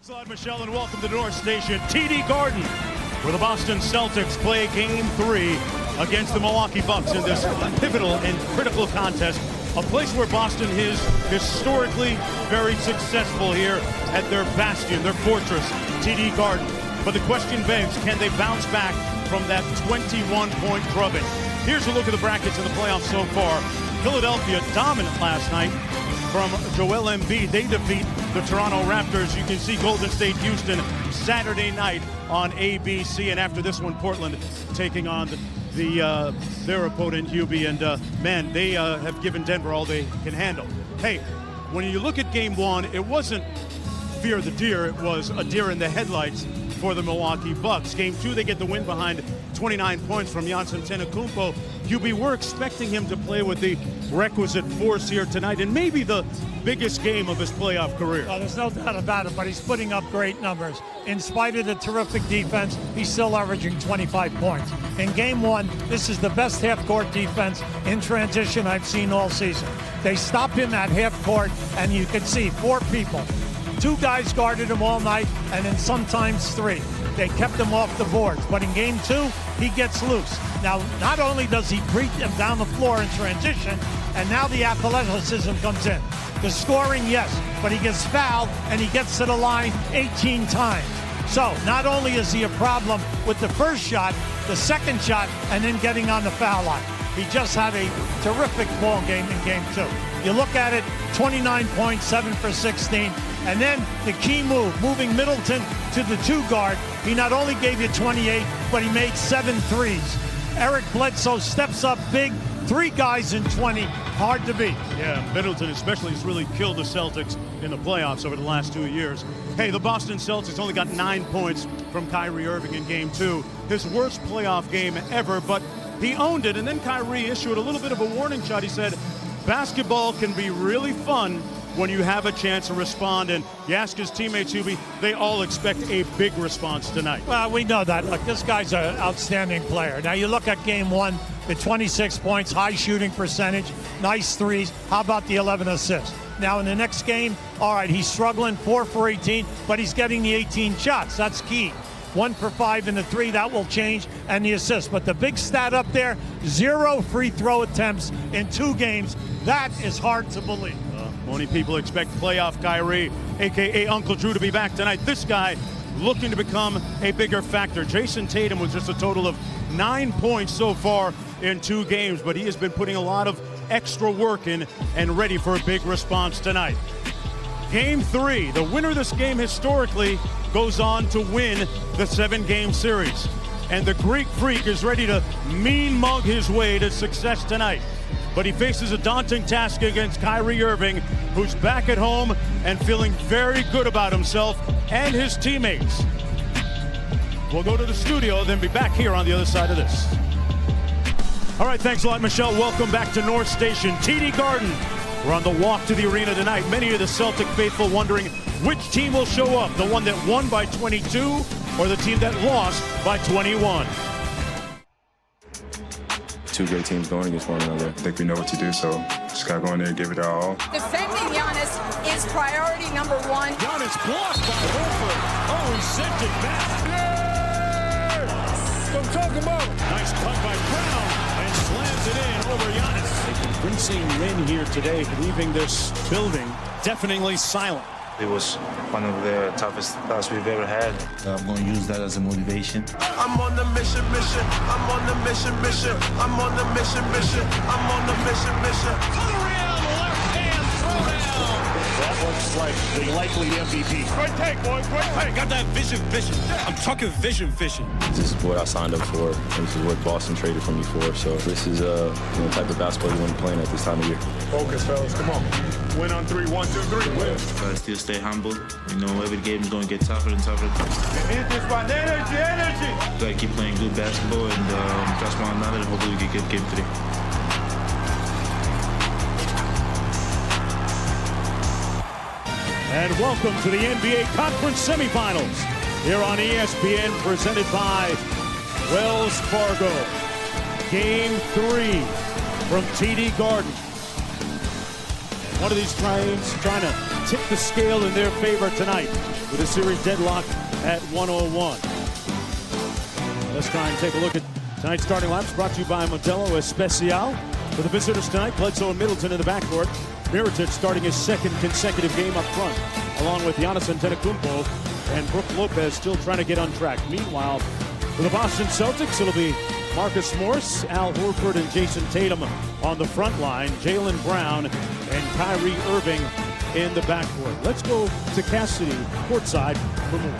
Thanks a lot, Michelle, and welcome to North Station, TD Garden, where the Boston Celtics play Game 3 against the Milwaukee Bucks in this pivotal and critical contest. A place where Boston is historically very successful here at their bastion, their fortress, TD Garden. But the question begs, can they bounce back from that 21-point drubbing? Here's a look at the brackets in the playoffs so far. Philadelphia dominant last night from Joel Embiid. They defeat the Toronto Raptors. You can see Golden State Houston Saturday night on ABC. And after this one, Portland taking on their opponent, Hubie. And man, they have given Denver all they can handle. Hey, when you look at Game 1, it wasn't fear the deer. It was a deer in the headlights for the Milwaukee Bucks. Game 2, they get the win behind 29 points from Giannis Antetokounmpo. Hubie, we're expecting him to play with the requisite force here tonight, and maybe the biggest game of his playoff career. Oh, there's no doubt about it, but he's putting up great numbers. In spite of the terrific defense, he's still averaging 25 points. In Game 1, this is the best half-court defense in transition I've seen all season. They stop him at half-court, and you can see 4 people. 2 guys guarded him all night, and then sometimes 3. They kept him off the boards. But in Game 2, he gets loose. Now, not only does he beat him down the floor in transition, and now the athleticism comes in. The scoring, yes, but he gets fouled, and he gets to the line 18 times. So, not only is he a problem with the first shot, the second shot, and then getting on the foul line. He just had a terrific ball game in Game 2. You look at it, 29 points, 7 for 16. And then the key move, moving Middleton to the 2 guard. He not only gave you 28, but he made 7 threes. Eric Bledsoe steps up big, 3 guys in 20, hard to beat. Yeah, Middleton especially has really killed the Celtics in the playoffs over the last 2 years. Hey, the Boston Celtics only got 9 points from Kyrie Irving in Game 2. His worst playoff game ever, but he owned it. And then Kyrie issued a little bit of a warning shot. He said, basketball can be really fun when you have a chance to respond. And you ask his teammates, Hubie, they all expect a big response tonight. Well, we know that. Look, this guy's an outstanding player. Now, you look at Game 1, the 26 points, high shooting percentage, nice threes. How about the 11 assists? Now, in the next game, all right, he's struggling, 4 for 18, but he's getting the 18 shots. That's key. 1 for 5 in the 3, that will change, and the assist. But the big stat up there, 0 free throw attempts in 2 games. That is hard to believe. Many people expect playoff Kyrie, a.k.a. Uncle Drew, to be back tonight. This guy looking to become a bigger factor. Jason Tatum was just a total of 9 points so far in 2 games, but he has been putting a lot of extra work in and ready for a big response tonight. Game 3, the winner of this game historically goes on to win the 7-game series. And the Greek Freak is ready to mean mug his way to success tonight. But he faces a daunting task against Kyrie Irving, who's back at home and feeling very good about himself and his teammates. We'll go to the studio, then be back here on the other side of this. All right, thanks a lot, Michelle. Welcome back to North Station, TD Garden. We're on the walk to the arena tonight. Many of the Celtic faithful wondering which team will show up, the one that won by 22 or the team that lost by 21. 2 great teams going against one another. I think we know what to do, so just gotta go in there and give it our all. Defending Giannis is priority number 1. Giannis blocked by Horford. Oh, he sent it back. Yeah! That's what I'm talking about. Nice cut by Brown and slams it in over Giannis. A convincing win here today, leaving this building deafeningly silent. It was one of the toughest tasks we've ever had. I'm going to use that as a motivation. I'm on the mission. I'm on the mission. I'm on the mission. I'm on the mission. Real left-hand throwdown. That looks like the likely MVP. Great take, boy. Great take. Got that vision. I'm talking vision fishing. This is what I signed up for. This is what Boston traded for me for. So this is the type of basketball you want to play at this time of year. Focus, fellas. Come on. Win on 3. 1, 2, 3. Win. Gotta still stay humble. You know, every game is going to get tougher and tougher. Hit this one. Energy. Gotta keep playing good basketball, and that's one another. And hopefully we can get Game 3. And welcome to the NBA Conference Semifinals here on ESPN, presented by Wells Fargo. Game 3 from TD Garden. One of these teams trying to tip the scale in their favor tonight. with a series deadlocked at 101. Let's try and take a look at tonight's starting lineups, brought to you by Modelo Especial. For the visitors tonight, Bledsoe and Middleton in the backcourt. Mirotic starting his second consecutive game up front, along with Giannis Antetokounmpo and Brook Lopez still trying to get on track. Meanwhile, for the Boston Celtics, it'll be Marcus Morris, Al Horford, and Jason Tatum on the front line. Jaylen Brown and Kyrie Irving in the backcourt. Let's go to Cassidy courtside for more.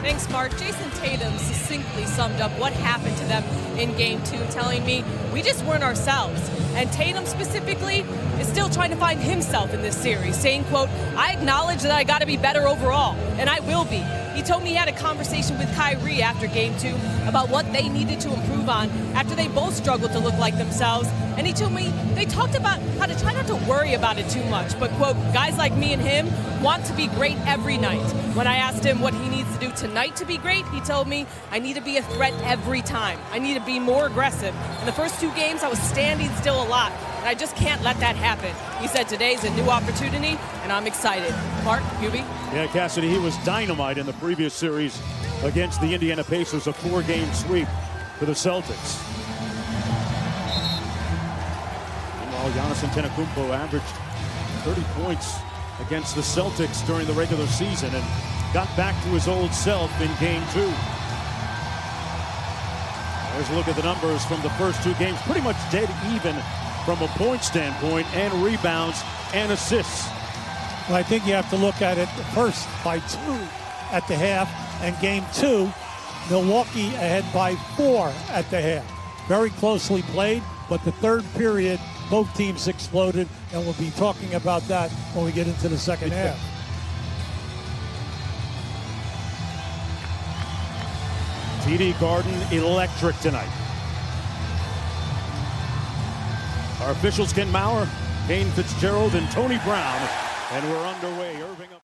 Thanks, Mark. Jason Tatum succinctly summed up what happened to them in Game 2, telling me we just weren't ourselves. And Tatum specifically is still trying to find himself in this series, saying, quote, I acknowledge that I got to be better overall, and I will be. He told me he had a conversation with Kyrie after Game 2 about what they needed to improve on after they both struggled to look like themselves. And he told me they talked about how to try not to worry about it too much, but, quote, guys like me and him want to be great every night. When I asked him what he needs to do tonight to be great, he told me I need to be a threat every time. I need to be more aggressive. In the first 2 games, I was standing still a lot, and I just can't let that happen. He said today's a new opportunity, and I'm excited. Mark, Hubie? Yeah, Cassidy, he was dynamite in the previous series against the Indiana Pacers, a 4-game sweep for the Celtics. Meanwhile, Giannis Antetokounmpo averaged 30 points against the Celtics during the regular season and got back to his old self in Game 2. There's a look at the numbers from the first 2 games. Pretty much dead even from a point standpoint, and rebounds and assists. Well, I think you have to look at it first by 2 at the half, and Game 2, Milwaukee ahead by 4 at the half. Very closely played, but the third period, both teams exploded, and we'll be talking about that when we get into the second half. TD Garden electric tonight. Our officials, Ken Maurer, Kane Fitzgerald, and Tony Brown, and we're underway. Irving up.